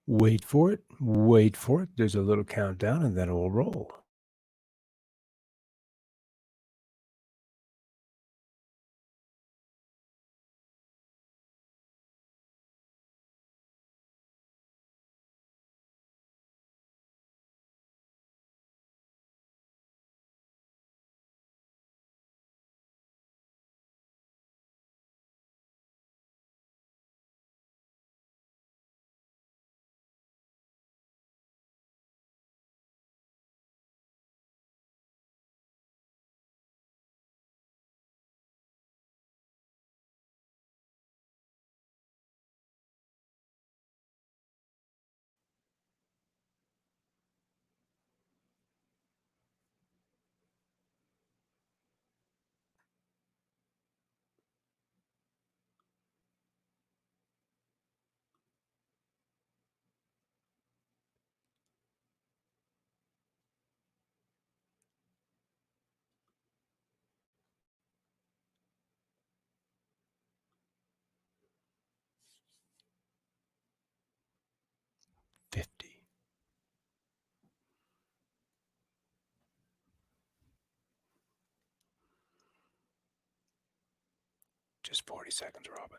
Wait for it. Wait for it. There's a little countdown and then it will roll. 50. Just 40 seconds, Robin.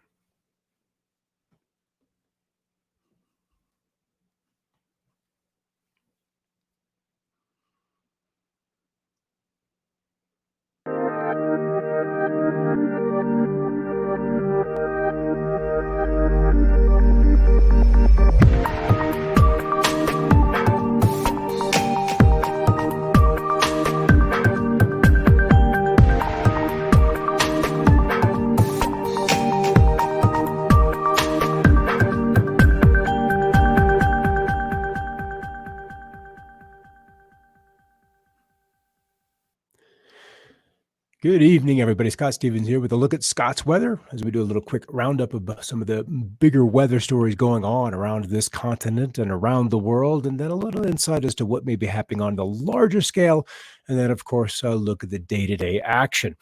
Good evening, everybody. Scott Stevens here with a look at Scott's weather as we do a little quick roundup of some of the bigger weather stories going on around this continent and around the world, and then a little insight as to what may be happening on the larger scale, and then, of course, a look at the day-to-day action.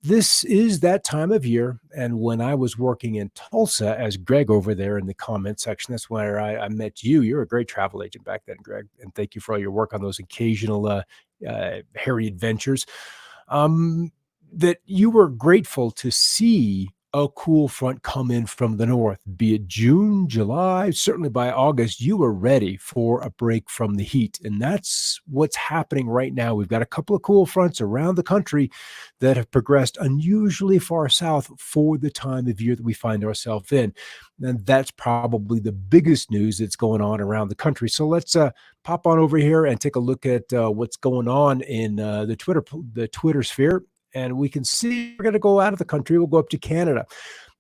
This is that time of year, and when I was working in Tulsa, as Greg over there in the comment section, that's where I met you. You're a great travel agent back then, Greg, and thank you for all your work on those occasional hairy adventures. um, that you were grateful to see a cool front come in from the north, be it June, July, certainly by August, you were ready for a break from the heat. And that's what's happening right now. We've got a couple of cool fronts around the country that have progressed unusually far south for the time of year that we find ourselves in. And that's probably the biggest news that's going on around the country. So let's pop on over here and take a look at what's going on in the Twitter sphere. And we can see we're going to go out of the country. We'll go up to Canada.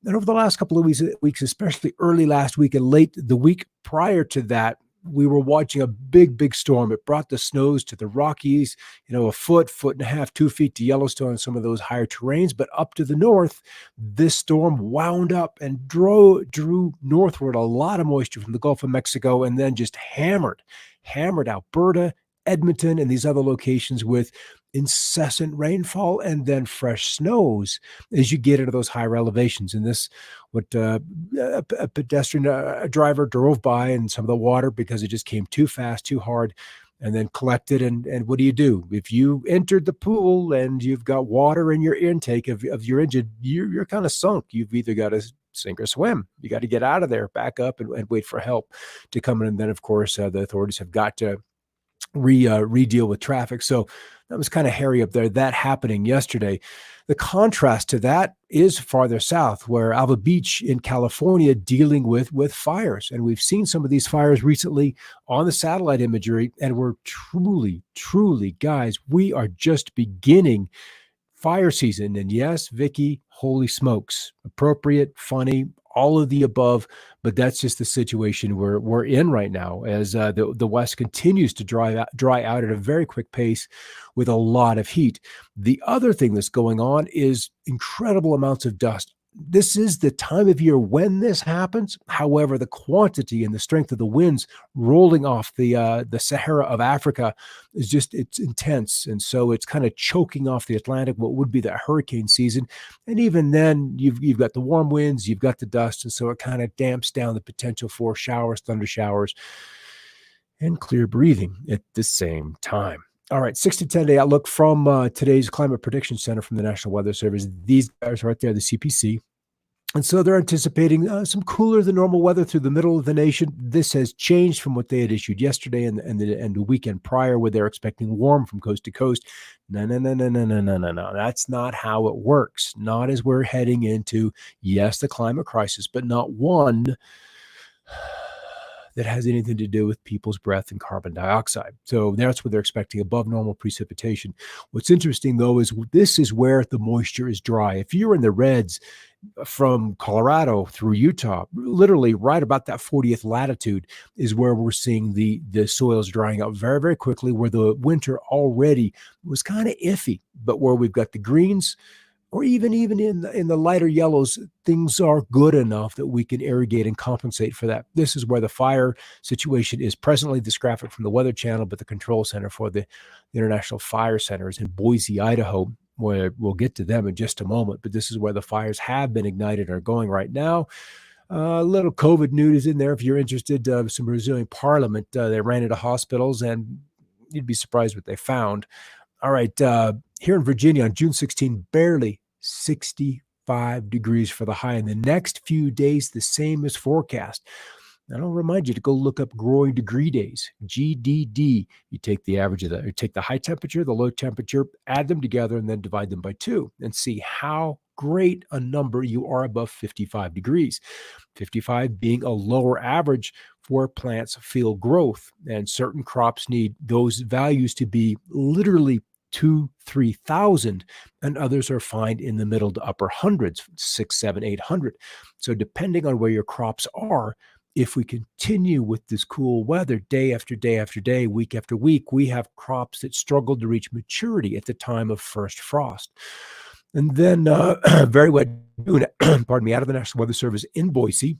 And over the last couple of weeks, especially early last week and late the week prior to that, we were watching a big storm. It brought the snows to the Rockies, a foot and a half, 2 feet to Yellowstone and some of those higher terrains. But up to the north, this storm wound up and drew northward a lot of moisture from the Gulf of Mexico and then just hammered Alberta, Edmonton, and these other locations with incessant rainfall and then fresh snows as you get into those higher elevations. And this, what a pedestrian a driver drove by in some of the water because it just came too fast, too hard, and then collected. And what do? If you entered the pool and you've got water in your intake of your engine, you're kind of sunk. You've either got to sink or swim. You got to get out of there, back up, and wait for help to come in. And then, of course, the authorities have got to re-deal with traffic. So that was kind of hairy up there, that happening yesterday. The contrast to that is farther south, where Alva Beach in California dealing with fires. And we've seen some of these fires recently on the satellite imagery, and we're truly, guys, we are just beginning fire season. And yes, Vicky, holy smokes, appropriate, funny, all of the above, but that's just the situation we're in right now as the West continues to dry out at a very quick pace with a lot of heat. The other thing that's going on is incredible amounts of dust. this is the time of year when this happens. However, the quantity and the strength of the winds rolling off the Sahara of Africa is it's intense, and so it's kind of choking off the Atlantic, what would be the hurricane season. And even then, you've got the warm winds, you've got the dust, and so it kind of damps down the potential for showers, thunder showers, and clear breathing at the same time. All right, 6 to 10 day outlook from today's Climate Prediction Center from the National Weather Service. These guys right there, the CPC. And so they're anticipating some cooler than normal weather through the middle of the nation. This has changed from what they had issued yesterday and the weekend prior, where they're expecting warm from coast to coast. No. That's not how it works. Not as we're heading into, yes, the climate crisis, but not one that has anything to do with people's breath and carbon dioxide. So that's what they're expecting, above normal precipitation. What's interesting, though, is this is where the moisture is dry. If you're in the reds from Colorado through Utah, literally right about that 40th latitude is where we're seeing the soils drying out very, very quickly, where the winter already was kind of iffy, but where we've got the greens, or even in the lighter yellows, things are good enough that we can irrigate and compensate for that. This is where the fire situation is presently. This graphic from the Weather Channel, but the control center for the International Fire Center is in Boise, Idaho, where we'll get to them in just a moment. But this is where the fires have been ignited and are going right now. A little COVID news in there if you're interested. Some Brazilian parliament, they ran into hospitals, and you'd be surprised what they found. All right, here in Virginia on June 16, barely 65 degrees for the high. In the next few days, the same as forecast. And I'll remind you to go look up growing degree days, GDD. You take the average of that, or take the high temperature, the low temperature, add them together, and then divide them by 2 and see how great a number you are above 55 degrees. 55 being a lower average for plants' field growth. And certain crops need those values to be literally 2,000-3,000, and others are fine in the middle to upper hundreds, 600, 700, 800. So depending on where your crops are, if we continue with this cool weather day after day after day, week after week, we have crops that struggle to reach maturity at the time of first frost. And then very wet June, pardon me, out of the National Weather Service in Boise.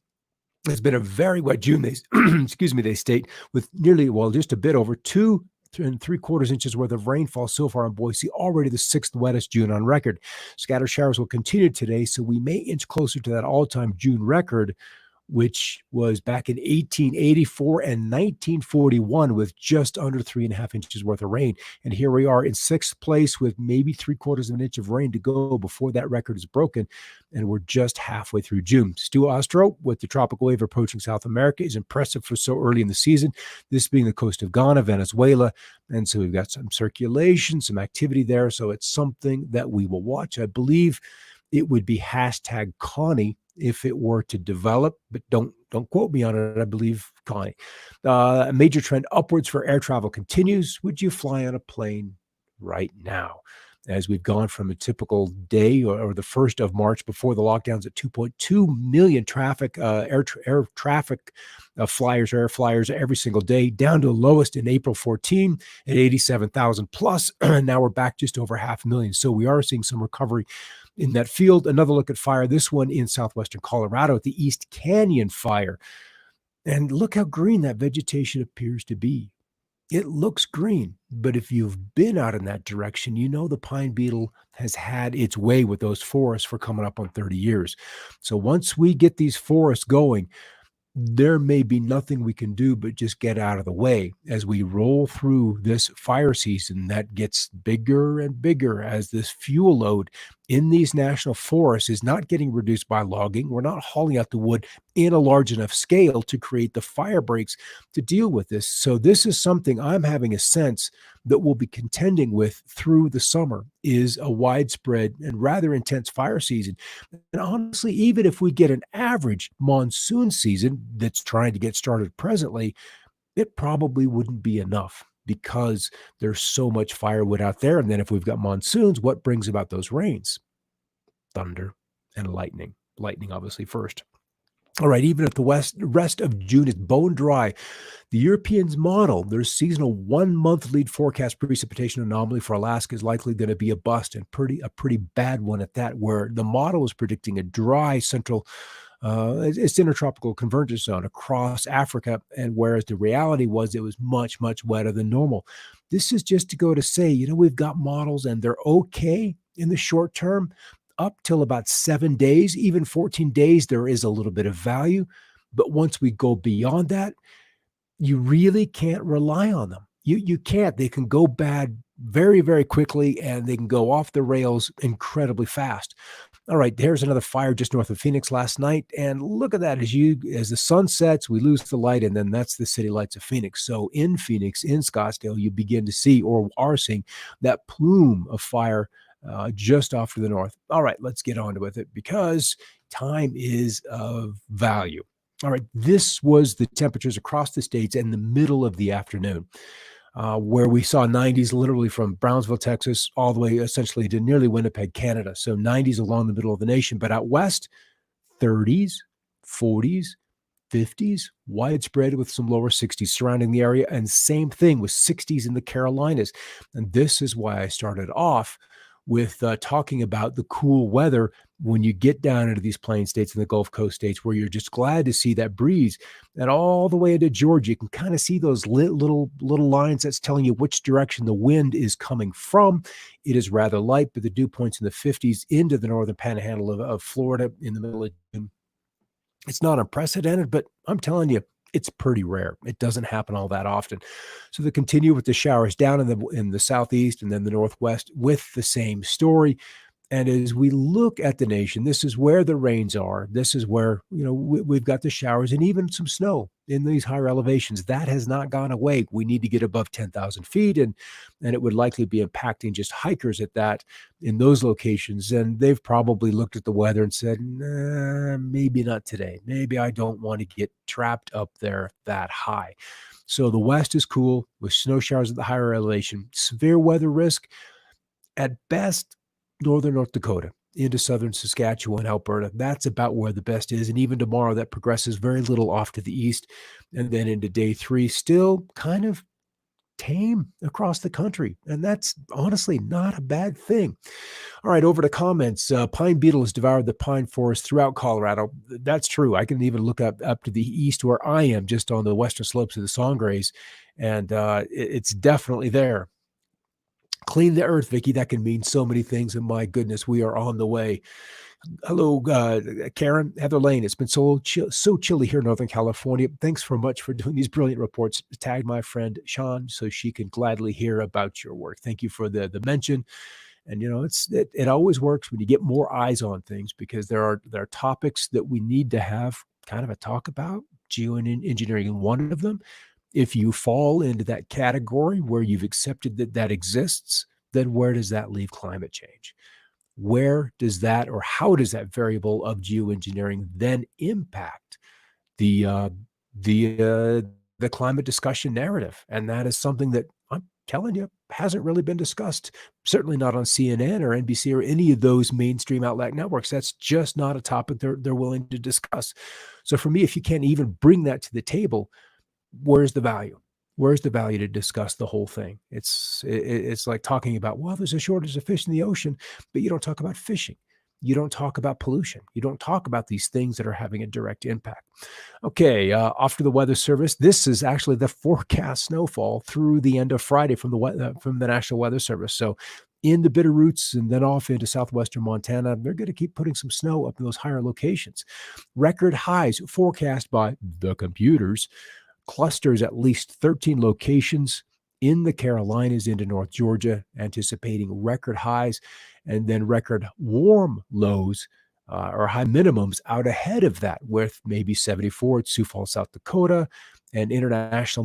It's been a very wet June, they state, with nearly, just a bit over 2 3/4 inches worth of rainfall so far in Boise, already the 6th wettest June on record. Scattered showers will continue today, so we may inch closer to that all-time June record, which was back in 1884 and 1941 with just under 3.5 inches worth of rain. And here we are in 6th place with maybe 3/4 of an inch of rain to go before that record is broken. And we're just halfway through June. Stu Ostro, with the tropical wave approaching South America, is impressive for so early in the season, this being the coast of Ghana, Venezuela. And so we've got some circulation, some activity there. So it's something that we will watch. I believe it would be hashtag Connie if it were to develop, but don't quote me on it. I believe Connie. A major trend upwards for air travel continues. Would you fly on a plane right now? As we've gone from a typical day or the 1st of March before the lockdowns at 2.2 million air traffic flyers, air flyers every single day, down to the lowest in April 14 at 87,000 plus. Now we're back just over 500,000. So we are seeing some recovery in that field. Another look at fire, this one in southwestern Colorado at the East Canyon fire. And look how green that vegetation appears to be. It looks green, but if you've been out in that direction, you know the pine beetle has had its way with those forests for coming up on 30 years. So once we get these forests going, there may be nothing we can do but just get out of the way as we roll through this fire season that gets bigger and bigger as this fuel load in these national forests is not getting reduced by logging. We're not hauling out the wood in a large enough scale to create the fire breaks to deal with this. So this is something I'm having a sense that we'll be contending with through the summer, is a widespread and rather intense fire season. And honestly, even if we get an average monsoon season that's trying to get started presently, it probably wouldn't be enough because there's so much firewood out there. And then if we've got monsoons, what brings about those rains? Thunder and lightning. Lightning, obviously, first. All right, even if the rest of June is bone dry, the Europeans model their seasonal 1 month lead forecast precipitation anomaly for Alaska is likely going to be a bust, and a pretty bad one at that, where the model is predicting a dry central it's intertropical convergence zone across Africa, and whereas the reality was it was much, much wetter than normal. This is just to go to say, we've got models and they're okay in the short term up till about 7 days, even 14 days, there is a little bit of value. But once we go beyond that, you really can't rely on them. You can't. They can go bad very, very quickly, and they can go off the rails incredibly fast. All right, there's another fire just north of Phoenix last night, and look at that. As the sun sets, we lose the light, and then that's the city lights of Phoenix. So in Phoenix, in Scottsdale, you begin to see, or are seeing, that plume of fire just off to the north. All right, let's get on with it, because time is of value. All right, this was the temperatures across the states in the middle of the afternoon, where we saw 90s literally from Brownsville, Texas, all the way essentially to nearly Winnipeg, Canada. So 90s along the middle of the nation, but out west, 30s, 40s, 50s, widespread with some lower 60s surrounding the area, and same thing with 60s in the Carolinas. And this is why I started off with talking about the cool weather when you get down into these plain states and the Gulf Coast states, where you're just glad to see that breeze. And all the way into Georgia, you can kind of see those little lines that's telling you which direction the wind is coming from. It is rather light, but the dew points in the 50s into the northern panhandle of Florida in the middle of June. It's not unprecedented, but I'm telling you, it's pretty rare. It doesn't happen all that often. So they continue with the showers down in the southeast and then the northwest with the same story. And as we look at the nation, this is where the rains are. This is where, we've got the showers and even some snow in these higher elevations. That has not gone away. We need to get above 10,000 feet, and it would likely be impacting just hikers at that in those locations. And they've probably looked at the weather and said, nah, maybe not today. Maybe I don't want to get trapped up there that high. So the west is cool with snow showers at the higher elevation. Severe weather risk at best, northern North Dakota into southern Saskatchewan, Alberta. That's about where the best is. And even tomorrow, that progresses very little off to the east. And then into day 3, still kind of tame across the country. And that's honestly not a bad thing. All right, over to comments. Pine beetle has devoured the pine forest throughout Colorado. That's true. I can even look up to the east where I am, just on the western slopes of the Sangres. And it's definitely there. Clean the earth, Vicky. That can mean so many things. And my goodness, we are on the way. Hello, Karen, Heather Lane. It's been so chilly here in Northern California. Thanks so much for doing these brilliant reports. Tag my friend Sean so she can gladly hear about your work. Thank you for the mention. And it always works when you get more eyes on things, because there are topics that we need to have kind of a talk about. Geoengineering is one of them. If you fall into that category where you've accepted that exists, then where does that leave climate change? Where does that, or how does that variable of geoengineering then impact the climate discussion narrative? And that is something that I'm telling you hasn't really been discussed. Certainly not on CNN or NBC or any of those mainstream outlet networks. That's just not a topic they're willing to discuss. So for me, if you can't even bring that to the table, where's the value? Where's the value to discuss the whole thing? It's like talking about, well, there's a shortage of fish in the ocean, but you don't talk about fishing. You don't talk about pollution. You don't talk about these things that are having a direct impact. Okay, off to the Weather Service. This is actually the forecast snowfall through the end of Friday from the National Weather Service. So in the Bitterroots and then off into southwestern Montana, they're going to keep putting some snow up in those higher locations. Record highs forecast by the computers. Clusters at least 13 locations in the Carolinas into North Georgia, anticipating record highs, and then record warm lows or high minimums out ahead of that, with maybe 74 at Sioux Falls, South Dakota, and International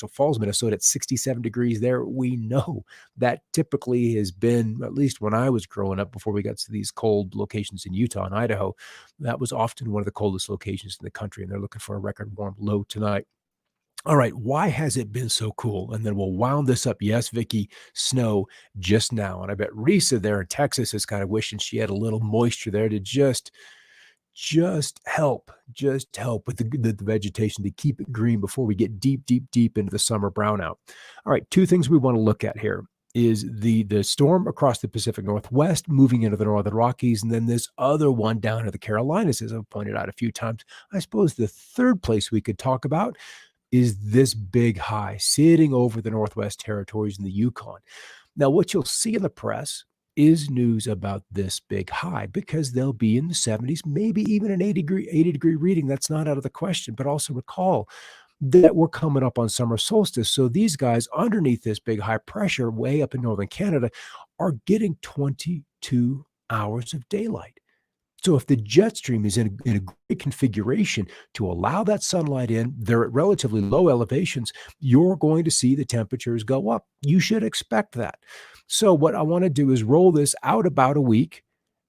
Falls, Minnesota at 67 degrees there. We know that typically has been, at least when I was growing up, before we got to these cold locations in Utah and Idaho, that was often one of the coldest locations in the country, and they're looking for a record warm low tonight. All right, why has it been so cool? And then we'll wound this up. Yes, Vicky, snow just now. And I bet Risa there in Texas is kind of wishing she had a little moisture there to just just help with the vegetation to keep it green before we get deep, deep, deep into the summer brownout. All right, 2 things we wanna look at here is the storm across the Pacific Northwest moving into the Northern Rockies, and then this other one down in the Carolinas, as I've pointed out a few times. I suppose the 3rd place we could talk about is this big high sitting over the Northwest Territories and the Yukon. Now, what you'll see in the press is news about this big high because they'll be in the 70s, maybe even an 80-degree reading. That's not out of the question. But also recall that we're coming up on summer solstice. So these guys underneath this big high pressure way up in northern Canada are getting 22 hours of daylight. So if the jet stream is in a great configuration to allow that sunlight in, they're at relatively low elevations, you're going to see the temperatures go up. You should expect that. So what I want to do is roll this out about a week,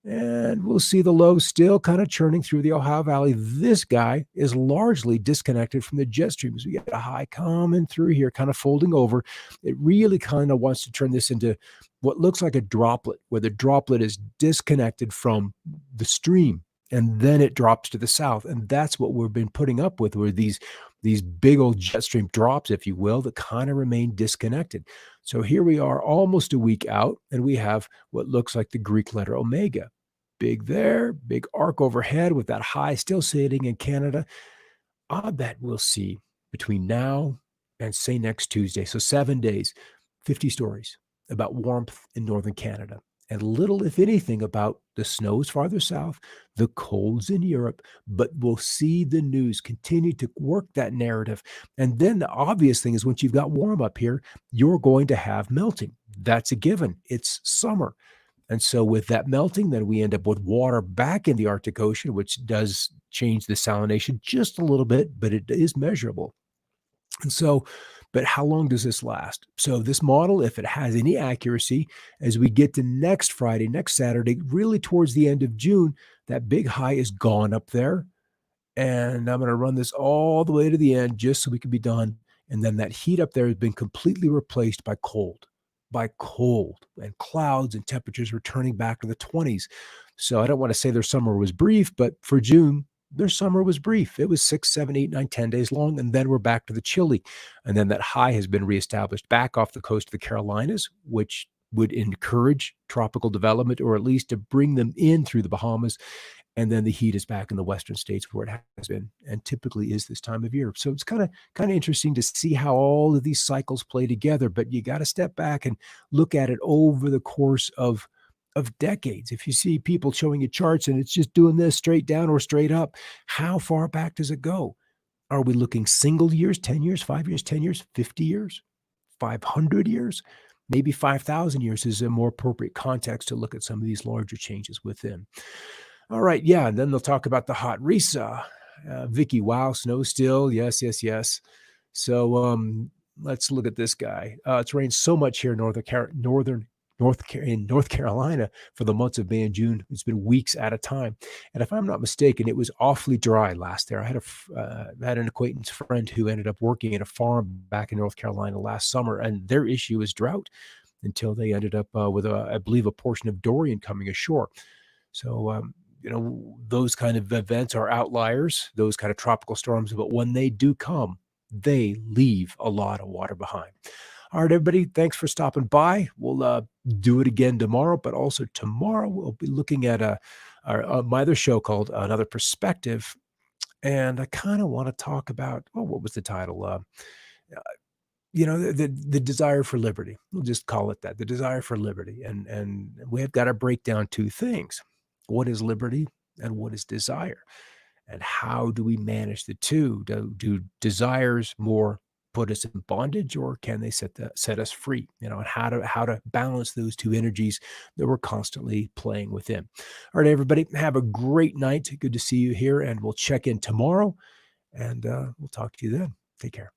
and we'll see the low still kind of churning through the Ohio Valley. This guy is largely disconnected from the jet stream as we get a high coming through here, kind of folding over. It really kind of wants to turn this into what looks like a droplet, where the droplet is disconnected from the stream and then it drops to the south. And that's what we've been putting up with, where these big old jet stream drops, if you will, that kind of remain disconnected. So here we are almost a week out, and we have what looks like the Greek letter omega. Big there, big arc overhead with that high still sitting in Canada. I bet we'll see between now and say next Tuesday, so 7 days, 50 stories about warmth in northern Canada, and little, if anything, about the snows farther south, the colds in Europe. But we'll see the news continue to work that narrative. And then the obvious thing is once you've got warm up here, you're going to have melting. That's a given. It's summer. And so with that melting, then we end up with water back in the Arctic Ocean, which does change the salination just a little bit, but it is measurable. And so, but how long does this last? So this model, if it has any accuracy, as we get to next Friday, next Saturday, really towards the end of June, that big high is gone up there. And I'm going to run this all the way to the end just so we can be done. And then that heat up there has been completely replaced by cold and clouds, and temperatures returning back to the 20s. So I don't want to say their summer was brief, but for June, their summer was brief. It was 6, 7, 8, 9, 10 days long, and then we're back to the chilly. And then that high has been reestablished back off the coast of the Carolinas, which would encourage tropical development, or at least to bring them in through the Bahamas. And then the heat is back in the western states where it has been and typically is this time of year. So it's kind of interesting to see how all of these cycles play together, but you got to step back and look at it over the course of decades. If you see people showing you charts and it's just doing this straight down or straight up, how far back does it go? Are we looking single years, 10 years, 5 years, 10 years, 50 years, 500 years? Maybe 5,000 years is a more appropriate context to look at some of these larger changes within. All right, yeah, and then they'll talk about the hot Risa. Vicky, wow, snow still. Yes, yes, yes. So let's look at this guy. It's rained so much here in North Carolina for the months of May and June. It's been weeks at a time. And if I'm not mistaken, it was awfully dry last there. I had an acquaintance friend who ended up working at a farm back in North Carolina last summer, and their issue was drought until they ended up with, I believe, a portion of Dorian coming ashore. So, those kind of events are outliers, those kind of tropical storms, but when they do come, they leave a lot of water behind. All right, everybody, thanks for stopping by. We'll do it again tomorrow, but also tomorrow we'll be looking at my other show called Another Perspective. And I kind of want to talk about, what was the title? The desire for liberty. We'll just call it that, the desire for liberty. And we have got to break down 2 things. What is liberty and what is desire? And how do we manage the two? Do desires more put us in bondage, or can they set us free? And how to balance those 2 energies that we're constantly playing within. All right, everybody, have a great night. Good to see you here, and we'll check in tomorrow, and we'll talk to you then. Take care.